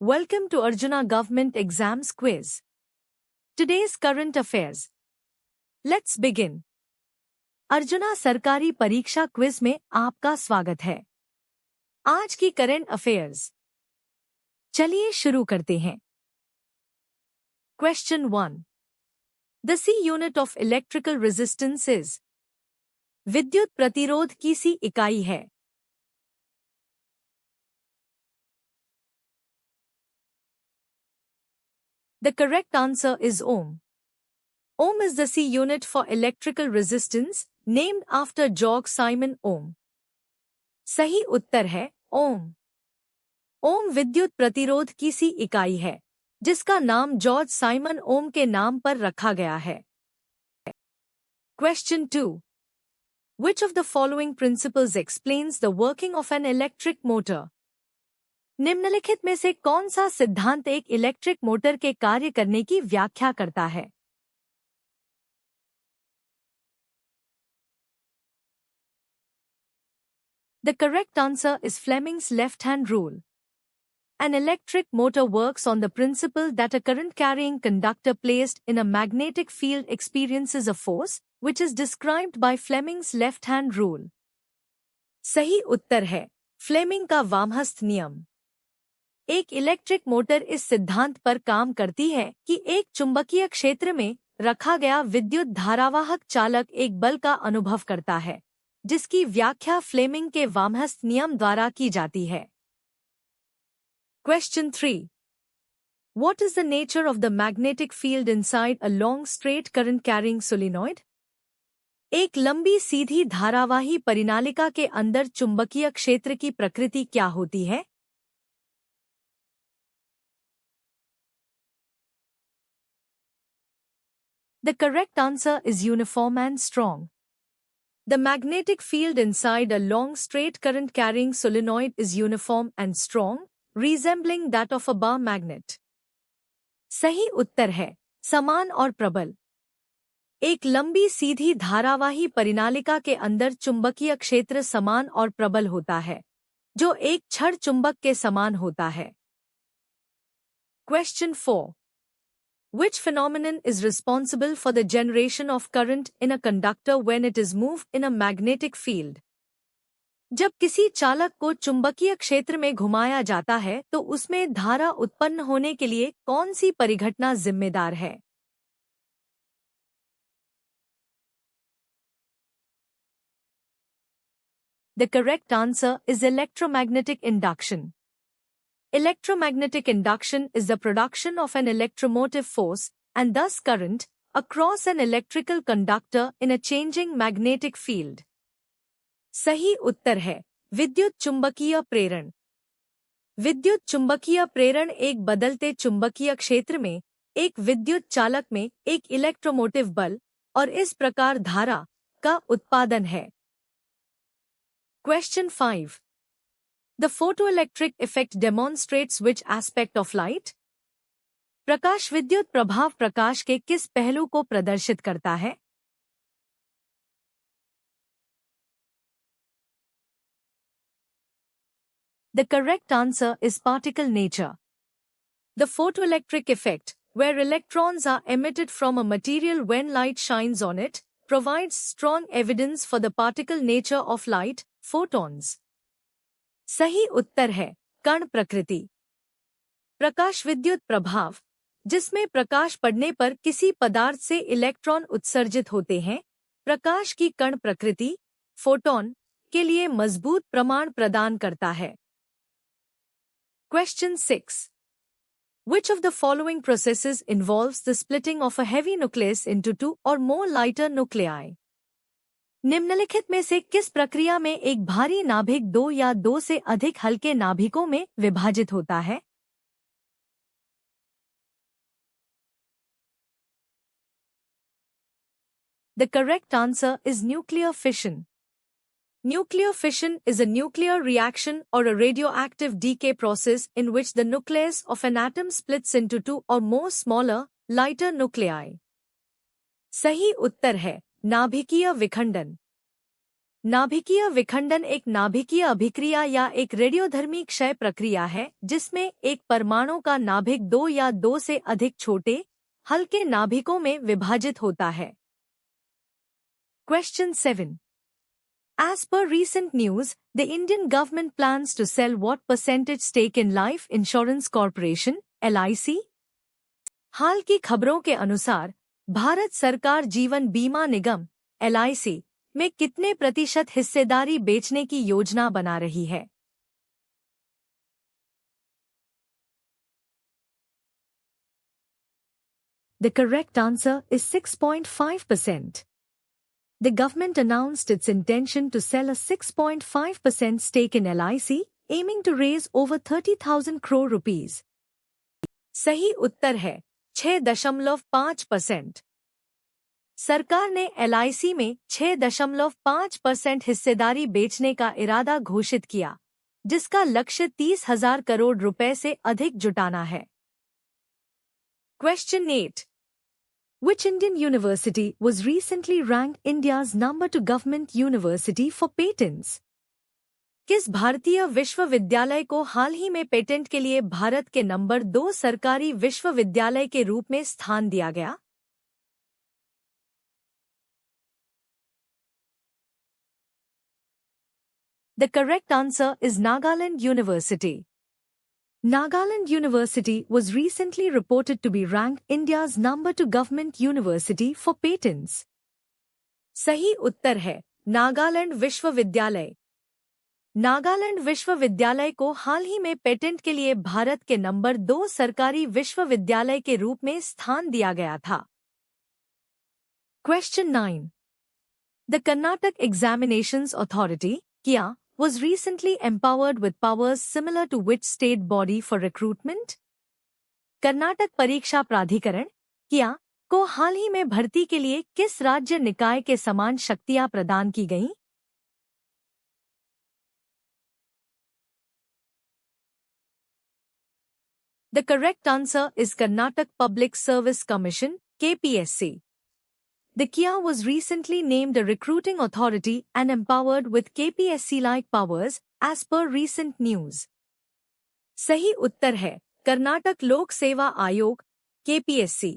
Welcome to Arjuna Government Exams Quiz. Today's current affairs. Let's begin. Arjuna सरकारी परीक्षा quiz में आपका स्वागत है। आज की करंट अफेयर्स। चलिए शुरू करते हैं। Question 1. The C unit of electrical resistance is. विद्युत प्रतिरोध की सी इकाई है। The correct answer is ohm. Ohm is the C unit for electrical resistance, named after Georg Simon Ohm. सही उत्तर है ओम। ओम विद्युत प्रतिरोध की सी इकाई है, जिसका नाम जॉर्ज साइमन ओम के नाम पर रखा गया है। Question 2. Which of the following principles explains the working of an electric motor? निम्नलिखित में से कौन सा सिद्धांत एक इलेक्ट्रिक मोटर के कार्य करने की व्याख्या करता है? The correct answer is Fleming's left-hand rule. An electric motor works on the principle that a current-carrying conductor placed in a magnetic field experiences a force, which is described by Fleming's left-hand rule. सही उत्तर है Fleming का वामहस्त नियम। एक electric motor इस सिद्धांत पर काम करती है कि एक चुंबकीय क्षेत्र में रखा गया विद्युत धारावाहक चालक एक बल का अनुभव करता है, जिसकी व्याख्या फ्लेमिंग के वामहस्त नियम द्वारा की जाती है। Question 3. What is the nature of the magnetic field inside a long straight current carrying solenoid? एक लंबी सीधी धारावाही परिनालिका के अंदर चुंबकीय क्षेत्र की प्रकृति क्या होती है? The correct answer is uniform and strong. The magnetic field inside a long straight current carrying solenoid is uniform and strong, resembling that of a bar magnet. सही उत्तर है समान और प्रबल। एक लंबी सीधी धारावाही परिनालिका के अंदर चुंबकीय क्षेत्र समान और प्रबल होता है, जो एक छड़ चुंबक के समान होता है। Question 4. Which phenomenon is responsible for the generation of current in a conductor when it is moved in a magnetic field? जब किसी चालक को चुंबकीय क्षेत्र में घुमाया जाता है तो उसमें धारा उत्पन्न होने के लिए कौन सी परिघटना जिम्मेदार है? The correct answer is electromagnetic induction. Electromagnetic induction is the production of an electromotive force, and thus current, across an electrical conductor in a changing magnetic field. सही उत्तर है विद्युत चुंबकीय प्रेरण। विद्युत चुंबकीय प्रेरण एक बदलते चुंबकीय क्षेत्र में एक विद्युत चालक में एक इलेक्ट्रोमोटिव बल और इस प्रकार धारा का उत्पादन है। Question 5. The photoelectric effect demonstrates which aspect of light? प्रकाश विद्युत प्रभाव प्रकाश के किस पहलू को प्रदर्शित करता है? The correct answer is particle nature. The photoelectric effect, where electrons are emitted from a material when light shines on it, provides strong evidence for the particle nature of light, photons. सही उत्तर है कण प्रकृति। प्रकाश विद्युत प्रभाव, जिसमें प्रकाश पड़ने पर किसी पदार्थ से इलेक्ट्रॉन उत्सर्जित होते हैं, प्रकाश की कण प्रकृति, फोटॉन, के लिए मजबूत प्रमाण प्रदान करता है। Question 6. Which of the following processes involves the splitting of a heavy nucleus into two or more lighter nuclei? निम्नलिखित में से किस प्रक्रिया में एक भारी नाभिक दो या दो से अधिक हल्के नाभिकों में विभाजित होता है? The correct answer is nuclear fission. Nuclear fission is a nuclear reaction or a radioactive decay process in which the nucleus of an atom splits into two or more smaller, lighter nuclei. सही उत्तर है नाभिकीय विखंडन। नाभिकीय विखंडन एक नाभिकीय अभिक्रिया या एक रेडियोधर्मी क्षय प्रक्रिया है जिसमें एक परमाणु का नाभिक दो या दो से अधिक छोटे, हल्के नाभिकों में विभाजित होता है। Question 7. As per recent news, the Indian government plans to sell what percentage stake in Life Insurance Corporation, LIC? हाल की खबरों के अनुसार भारत सरकार जीवन बीमा निगम, LIC, में कितने प्रतिशत हिस्सेदारी बेचने की योजना बना रही है? The correct answer is 6.5%. The government announced its intention to sell a 6.5% stake in LIC, aiming to raise over 30,000 crore rupees. सही उत्तर है 6.5%। सरकार ने LIC में 6.5% हिस्सेदारी बेचने का इरादा घोषित किया, जिसका लक्ष्य 30,000 करोड़ रुपए से अधिक जुटाना है। Question 8. Which Indian university was recently ranked India's number 2 government university for patents? किस भारतीय विश्वविद्यालय को हाल ही में पेटेंट के लिए भारत के नंबर 2 सरकारी विश्वविद्यालय के रूप में स्थान दिया गया? The correct answer is Nagaland University. Nagaland University was recently reported to be ranked India's number 2 government university for patents. सही उत्तर है नागालैंड विश्वविद्यालय। नागालैंड विश्वविद्यालय को हाल ही में पेटेंट के लिए भारत के नंबर 2 सरकारी विश्वविद्यालय के रूप में स्थान दिया गया था। Question 9. The Karnataka Examinations Authority, KIA, was recently empowered with powers similar to which state body for recruitment? Karnataka परीक्षा प्राधिकरण, KIA, को हाल ही में भर्ती के लिए किस राज्य निकाय के समान शक्तियां प्रदान की गईं? The correct answer is Karnataka Public Service Commission, KPSC. The KIA was recently named a recruiting authority and empowered with KPSC-like powers, as per recent news. सही उत्तर है कर्नाटक लोक सेवा आयोग, KPSC.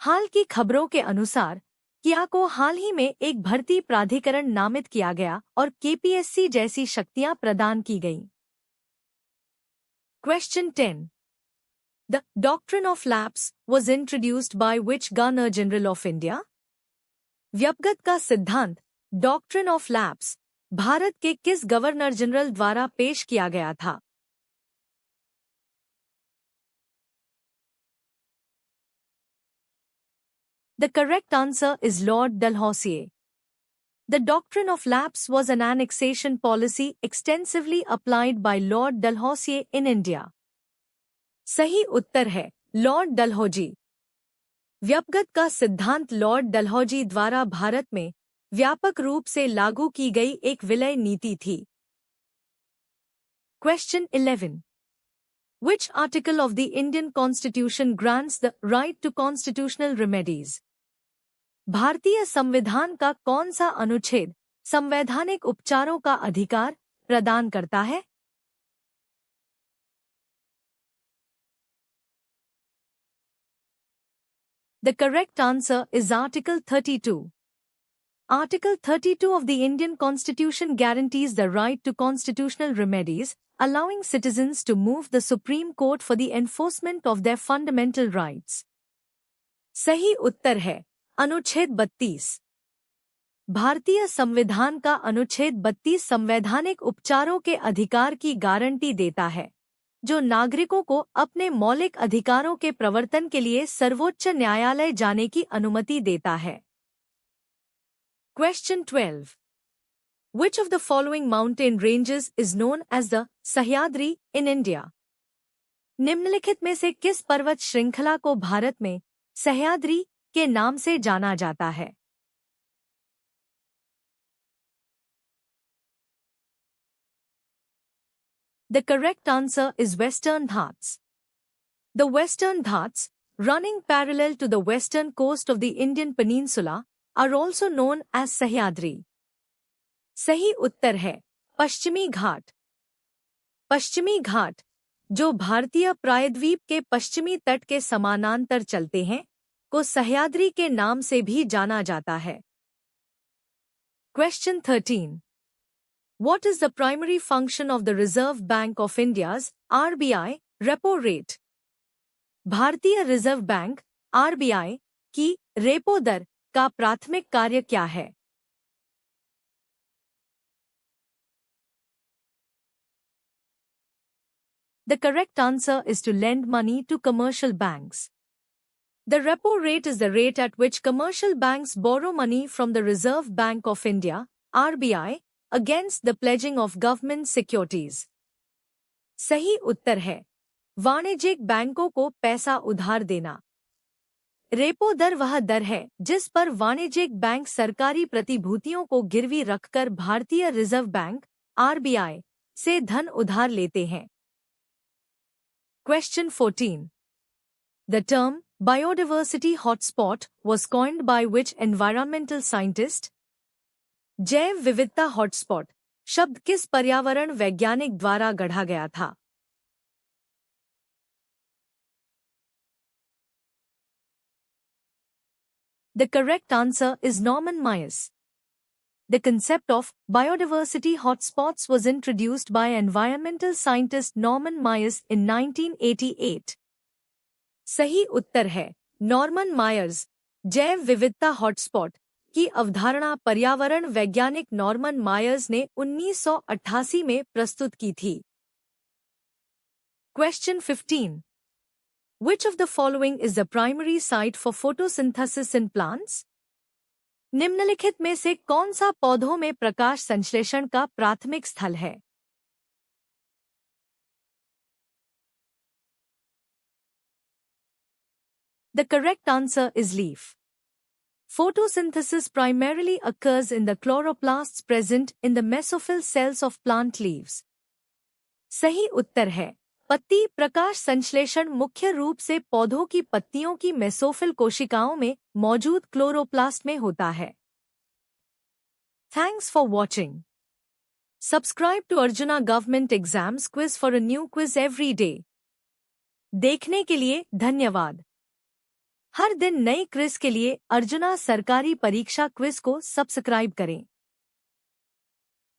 हाल की खबरों के अनुसार KIA को हाल ही में एक भर्ती प्राधिकरण नामित किया गया और KPSC जैसी शक्तियां प्रदान की गईं। Question 10. The doctrine of lapse was introduced by which Governor General of India? व्यपगत का सिद्धांत, डॉक्ट्रिन ऑफ लैप्स, भारत के किस गवर्नर जनरल द्वारा पेश किया गया था? The correct answer is Lord Dalhousie. The doctrine of lapse was an annexation policy extensively applied by Lord Dalhousie in India. सही उत्तर है लॉर्ड डलहौजी। व्यपगत का सिद्धांत लॉर्ड डलहौजी द्वारा भारत में व्यापक रूप से लागू की गई एक विलय नीति थी। Question 11. Which article of the Indian Constitution grants the right to constitutional remedies? भारतीय संविधान का कौन सा अनुच्छेद संवैधानिक उपचारों का अधिकार प्रदान करता है? The correct answer is Article 32. Article 32 of the Indian Constitution guarantees the right to constitutional remedies, allowing citizens to move the Supreme Court for the enforcement of their fundamental rights. सही उत्तर है अनुच्छेद 32। भारतीय संविधान का अनुच्छेद 32 संवैधानिक उपचारों के अधिकार की गारंटी देता है, जो नागरिकों को अपने मौलिक अधिकारों के प्रवर्तन के लिए सर्वोच्च न्यायालय जाने की अनुमति देता है। Question 12. Which of the following mountain ranges is known as the Sahyadri in India? निम्नलिखित में से किस पर्वत श्रृंखला को भारत में सह्याद्री के नाम से जाना जाता है? The correct answer is Western Ghats. The Western Ghats, running parallel to the western coast of the Indian peninsula, are also known as Sahyadri. सही उत्तर है पश्चिमी घाट। पश्चिमी घाट, जो भारतीय प्रायद्वीप के पश्चिमी तट के समानांतर चलते हैं, को सह्याद्री के नाम से भी जाना जाता है। Question 13. What is the primary function of the Reserve Bank of India's (RBI) repo rate? भारतीय रिजर्व बैंक (RBI) की रेपो दर का प्राथमिक कार्य क्या है? The correct answer is to lend money to commercial banks. The repo rate is the rate at which commercial banks borrow money from the Reserve Bank of India (RBI) against the pledging of government securities. सही उत्तर है वाणिज्यिक बैंकों को पैसा उधार देना। Repo दर वह दर है जिस पर वाणिज्यिक बैंक सरकारी प्रतिभूतियों को गिरवी रखकर भारतीय रिजर्व बैंक (RBI) से धन उधार लेते हैं। Question 14. The term biodiversity hotspot was coined by which environmental scientist? जैव विविधता हॉटस्पॉट शब्द किस पर्यावरण वैज्ञानिक द्वारा गढ़ा गया था? The correct answer is Norman Myers. The concept of biodiversity hotspots was introduced by environmental scientist Norman Myers in 1988. सही उत्तर है नॉर्मन मायर्स। जैव विविधता हॉटस्पॉट की अवधारणा पर्यावरण वैज्ञानिक नॉर्मन मायर्स ने 1988 में प्रस्तुत की थी। Question 15. Which of the following is the primary site for photosynthesis in plants? निम्नलिखित में से कौन सा पौधों में प्रकाश संश्लेषण का प्राथमिक स्थल है? The correct answer is leaf. Photosynthesis primarily occurs in the chloroplasts present in the mesophyll cells of plant leaves. सही उत्तर है पत्ती प्रकाश संश्लेषण मुख्य रूप से पौधों की पत्तियों की मेसोफिल कोशिकाओं में मौजूद क्लोरोप्लास्ट में होता है। Thanks for watching. Subscribe to Arjuna Government Exams Quiz for a new quiz every day. देखने के लिए धन्यवाद। हर दिन नई क्विज के लिए अर्जुना सरकारी परीक्षा क्विज को सब्सक्राइब करें।